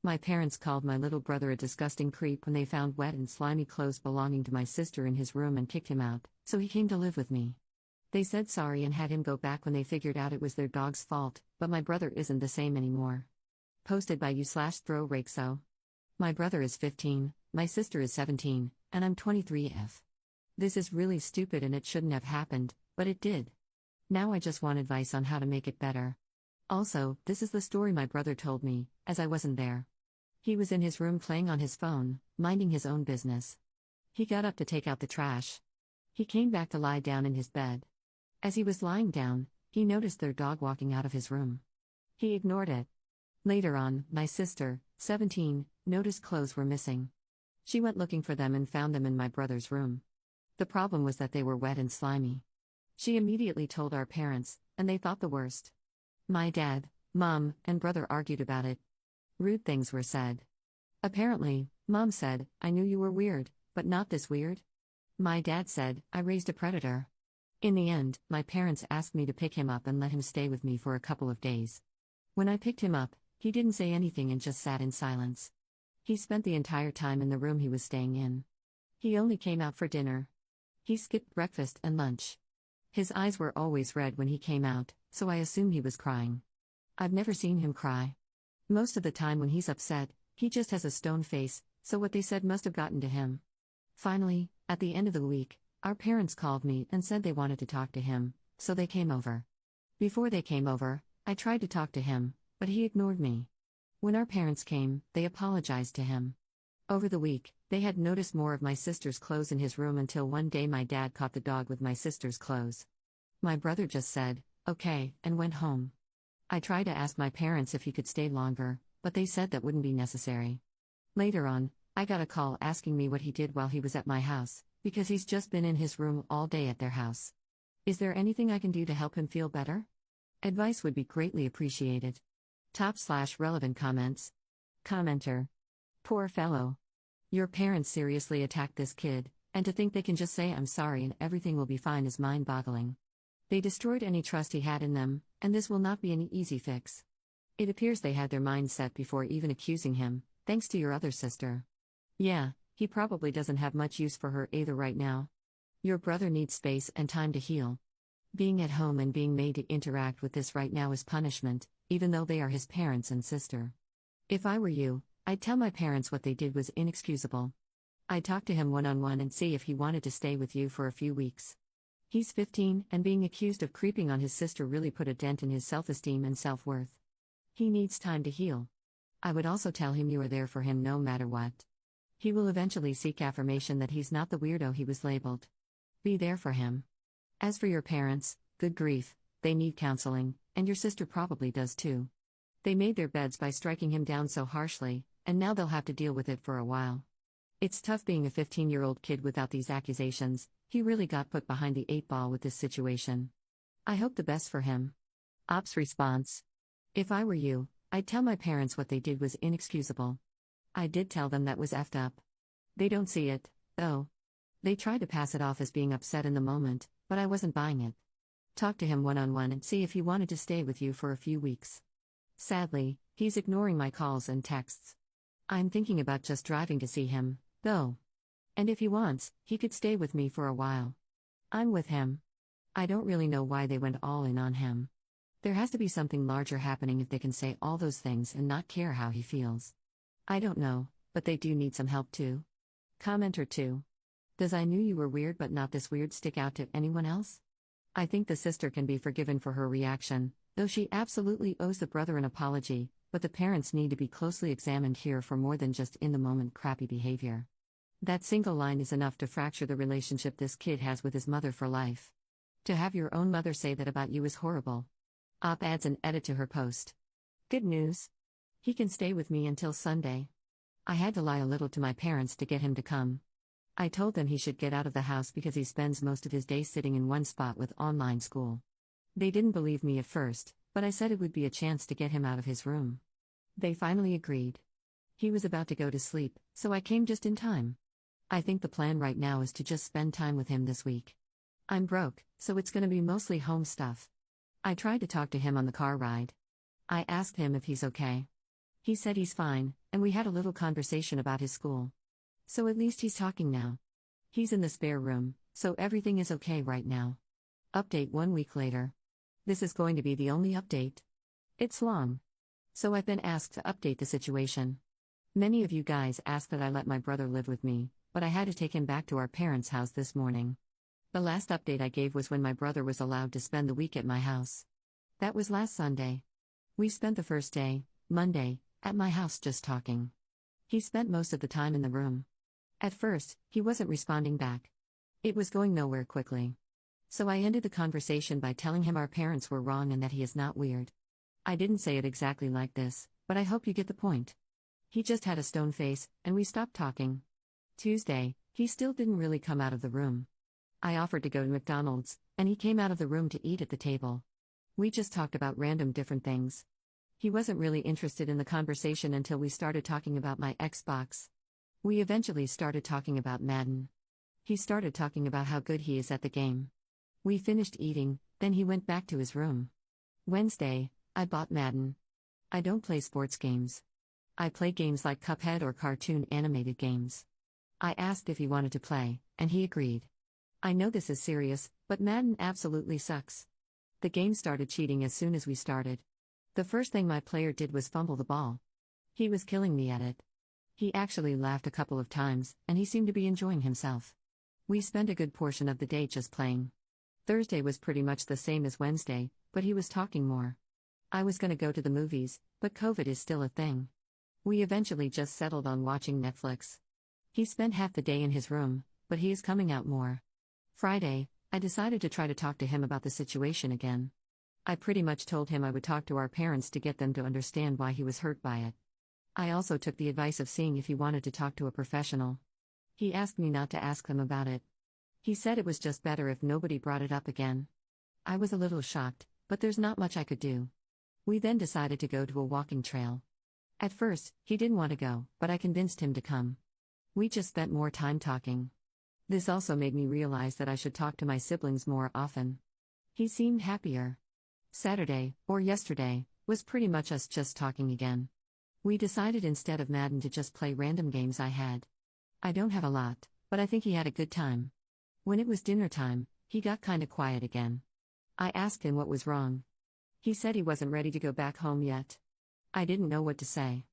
My parents called my little brother a disgusting creep when they found wet and slimy clothes belonging to my sister in his room and kicked him out, so he came to live with me. They said sorry and had him go back when they figured out it was their dog's fault, but my brother isn't the same anymore. Posted by you/throwrakso. My brother is 15, my sister is 17, and I'm 23F. This is really stupid and it shouldn't have happened, but it did. Now I just want advice on how to make it better. Also, this is the story my brother told me, as I wasn't there. He was in his room playing on his phone, minding his own business. He got up to take out the trash. He came back to lie down in his bed. As he was lying down, he noticed their dog walking out of his room. He ignored it. Later on, my sister, 17, noticed clothes were missing. She went looking for them and found them in my brother's room. The problem was that they were wet and slimy. She immediately told our parents, and they thought the worst. My dad, mom, and brother argued about it. Rude things were said. Apparently, mom said, "I knew you were weird, but not this weird." My dad said, "I raised a predator." In the end, my parents asked me to pick him up and let him stay with me for a couple of days. When I picked him up, he didn't say anything and just sat in silence. He spent the entire time in the room he was staying in. He only came out for dinner. He skipped breakfast and lunch. His eyes were always red when he came out, so I assumed he was crying. I've never seen him cry. Most of the time when he's upset, he just has a stone face, so what they said must have gotten to him. Finally, at the end of the week, our parents called me and said they wanted to talk to him, so they came over. Before they came over, I tried to talk to him, but he ignored me. When our parents came, they apologized to him. Over the week, they had noticed more of my sister's clothes in his room until one day my dad caught the dog with my sister's clothes. My brother just said, "Okay," and went home. I tried to ask my parents if he could stay longer, but they said that wouldn't be necessary. Later on, I got a call asking me what he did while he was at my house, because he's just been in his room all day at their house. Is there anything I can do to help him feel better? Advice would be greatly appreciated. Top/relevant comments. Commenter. Poor fellow. Your parents seriously attacked this kid, and to think they can just say "I'm sorry" and everything will be fine is mind-boggling. They destroyed any trust he had in them, and this will not be an easy fix. It appears they had their mind set before even accusing him, thanks to your other sister. Yeah, he probably doesn't have much use for her either right now. Your brother needs space and time to heal. Being at home and being made to interact with this right now is punishment, even though they are his parents and sister. If I were you, I'd tell my parents what they did was inexcusable. I'd talk to him one-on-one and see if he wanted to stay with you for a few weeks. He's 15, and being accused of creeping on his sister really put a dent in his self-esteem and self-worth. He needs time to heal. I would also tell him you are there for him no matter what. He will eventually seek affirmation that he's not the weirdo he was labeled. Be there for him. As for your parents, good grief, they need counseling, and your sister probably does too. They made their beds by striking him down so harshly, and now they'll have to deal with it for a while. It's tough being a 15-year-old kid without these accusations. He really got put behind the 8 ball with this situation. I hope the best for him. Ops response. If I were you, I'd tell my parents what they did was inexcusable. I did tell them that was effed up. They don't see it, though. They tried to pass it off as being upset in the moment, but I wasn't buying it. Talk to him one-on-one and see if he wanted to stay with you for a few weeks. Sadly, he's ignoring my calls and texts. I'm thinking about just driving to see him, though. And if he wants, he could stay with me for a while. I'm with him. I don't really know why they went all in on him. There has to be something larger happening if they can say all those things and not care how he feels. I don't know, but they do need some help too. Commenter 2. Does "I knew you were weird but not this weird" stick out to anyone else? I think the sister can be forgiven for her reaction, though she absolutely owes the brother an apology, but the parents need to be closely examined here for more than just in-the-moment crappy behavior. That single line is enough to fracture the relationship this kid has with his mother for life. To have your own mother say that about you is horrible. Op adds an edit to her post. Good news. He can stay with me until Sunday. I had to lie a little to my parents to get him to come. I told them he should get out of the house because he spends most of his day sitting in one spot with online school. They didn't believe me at first, but I said it would be a chance to get him out of his room. They finally agreed. He was about to go to sleep, so I came just in time. I think the plan right now is to just spend time with him this week. I'm broke, so it's gonna be mostly home stuff. I tried to talk to him on the car ride. I asked him if he's okay. He said he's fine, and we had a little conversation about his school. So at least he's talking now. He's in the spare room, so everything is okay right now. Update 1 week later. This is going to be the only update. It's long. So I've been asked to update the situation. Many of you guys asked that I let my brother live with me, but I had to take him back to our parents' house this morning. The last update I gave was when my brother was allowed to spend the week at my house. That was last Sunday. We spent the first day, Monday, at my house just talking. He spent most of the time in the room. At first, he wasn't responding back. It was going nowhere quickly. So I ended the conversation by telling him our parents were wrong and that he is not weird. I didn't say it exactly like this, but I hope you get the point. He just had a stone face, and we stopped talking. Tuesday, he still didn't really come out of the room. I offered to go to McDonald's, and he came out of the room to eat at the table. We just talked about random different things. He wasn't really interested in the conversation until we started talking about my Xbox. We eventually started talking about Madden. He started talking about how good he is at the game. We finished eating, then he went back to his room. Wednesday, I bought Madden. I don't play sports games. I play games like Cuphead or cartoon animated games. I asked if he wanted to play, and he agreed. I know this is serious, but Madden absolutely sucks. The game started cheating as soon as we started. The first thing my player did was fumble the ball. He was killing me at it. He actually laughed a couple of times, and he seemed to be enjoying himself. We spent a good portion of the day just playing. Thursday was pretty much the same as Wednesday, but he was talking more. I was going to go to the movies, but COVID is still a thing. We eventually just settled on watching Netflix. He spent half the day in his room, but he is coming out more. Friday, I decided to try to talk to him about the situation again. I pretty much told him I would talk to our parents to get them to understand why he was hurt by it. I also took the advice of seeing if he wanted to talk to a professional. He asked me not to ask them about it. He said it was just better if nobody brought it up again. I was a little shocked, but there's not much I could do. We then decided to go to a walking trail. At first, he didn't want to go, but I convinced him to come. We just spent more time talking. This also made me realize that I should talk to my siblings more often. He seemed happier. Saturday, or yesterday, was pretty much us just talking again. We decided instead of Madden to just play random games I had. I don't have a lot, but I think he had a good time. When it was dinner time, he got kinda quiet again. I asked him what was wrong. He said he wasn't ready to go back home yet. I didn't know what to say.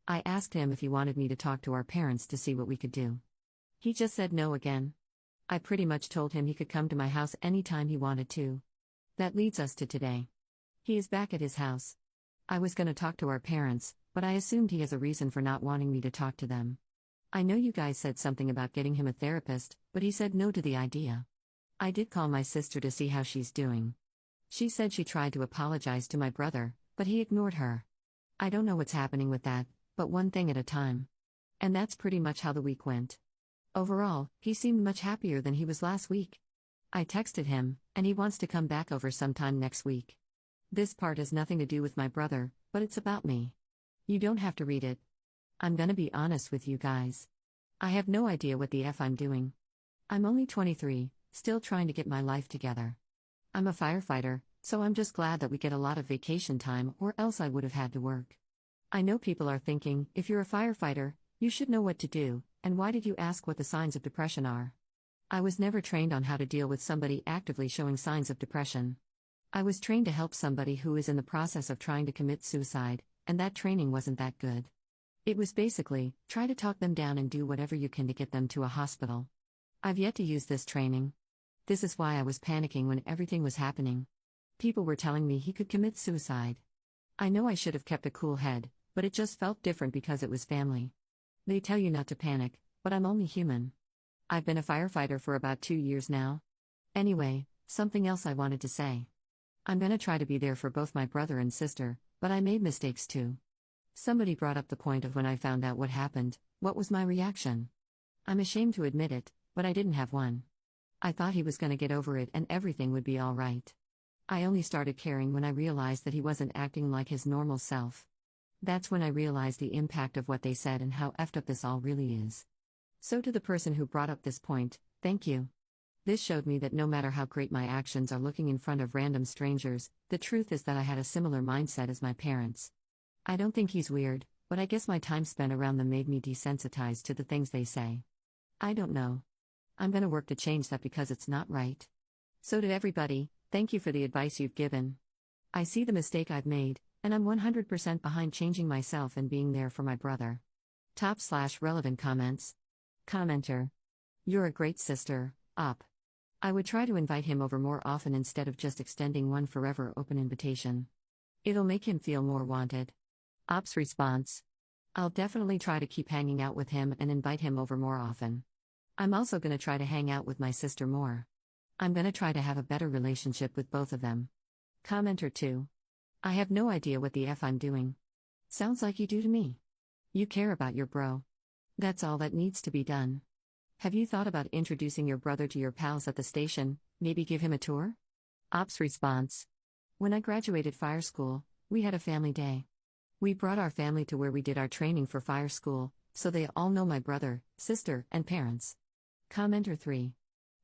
I asked him if he wanted me to talk to our parents to see what we could do. He just said no again. I pretty much told him he could come to my house anytime he wanted to. That leads us to today. He is back at his house. I was going to talk to our parents, but I assumed he has a reason for not wanting me to talk to them. I know you guys said something about getting him a therapist, but he said no to the idea. I did call my sister to see how she's doing. She said she tried to apologize to my brother, but he ignored her. I don't know what's happening with that, but one thing at a time. And that's pretty much how the week went. Overall, he seemed much happier than he was last week. I texted him, and he wants to come back over sometime next week. This part has nothing to do with my brother, but it's about me. You don't have to read it. I'm gonna be honest with you guys. I have no idea what the F I'm doing. I'm only 23, still trying to get my life together. I'm a firefighter, so I'm just glad that we get a lot of vacation time, or else I would have had to work. I know people are thinking, if you're a firefighter, you should know what to do, and why did you ask what the signs of depression are? I was never trained on how to deal with somebody actively showing signs of depression. I was trained to help somebody who is in the process of trying to commit suicide, and that training wasn't that good. It was basically, try to talk them down and do whatever you can to get them to a hospital. I've yet to use this training. This is why I was panicking when everything was happening. People were telling me he could commit suicide. I know I should have kept a cool head, but it just felt different because it was family. They tell you not to panic, but I'm only human. I've been a firefighter for about 2 years now. Anyway, something else I wanted to say. I'm gonna try to be there for both my brother and sister, but I made mistakes too. Somebody brought up the point of when I found out what happened, what was my reaction? I'm ashamed to admit it, but I didn't have one. I thought he was gonna get over it and everything would be alright. I only started caring when I realized that he wasn't acting like his normal self. That's when I realized the impact of what they said and how effed up this all really is. So to the person who brought up this point, thank you. This showed me that no matter how great my actions are looking in front of random strangers, the truth is that I had a similar mindset as my parents. I don't think he's weird, but I guess my time spent around them made me desensitized to the things they say. I don't know. I'm gonna work to change that because it's not right. So to everybody, thank you for the advice you've given. I see the mistake I've made, and I'm 100% behind changing myself and being there for my brother. Top/relevant comments. Commenter. You're a great sister, Op. I would try to invite him over more often instead of just extending one forever open invitation. It'll make him feel more wanted. Op's response. I'll definitely try to keep hanging out with him and invite him over more often. I'm also gonna try to hang out with my sister more. I'm gonna try to have a better relationship with both of them. Commenter 2. I have no idea what the F I'm doing. Sounds like you do to me. You care about your bro. That's all that needs to be done. Have you thought about introducing your brother to your pals at the station, maybe give him a tour? Op's response. When I graduated fire school, we had a family day. We brought our family to where we did our training for fire school, so they all know my brother, sister, and parents. Commenter 3.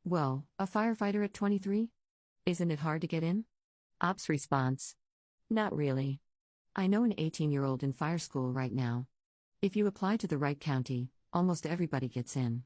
Whoa, a firefighter at 23? Isn't it hard to get in? Op's response. Not really. I know an 18-year-old in fire school right now. If you apply to the right county, almost everybody gets in.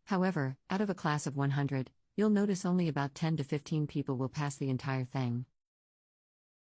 However, out of a class of 100, you'll notice only about 10 to 15 people will pass the entire thing.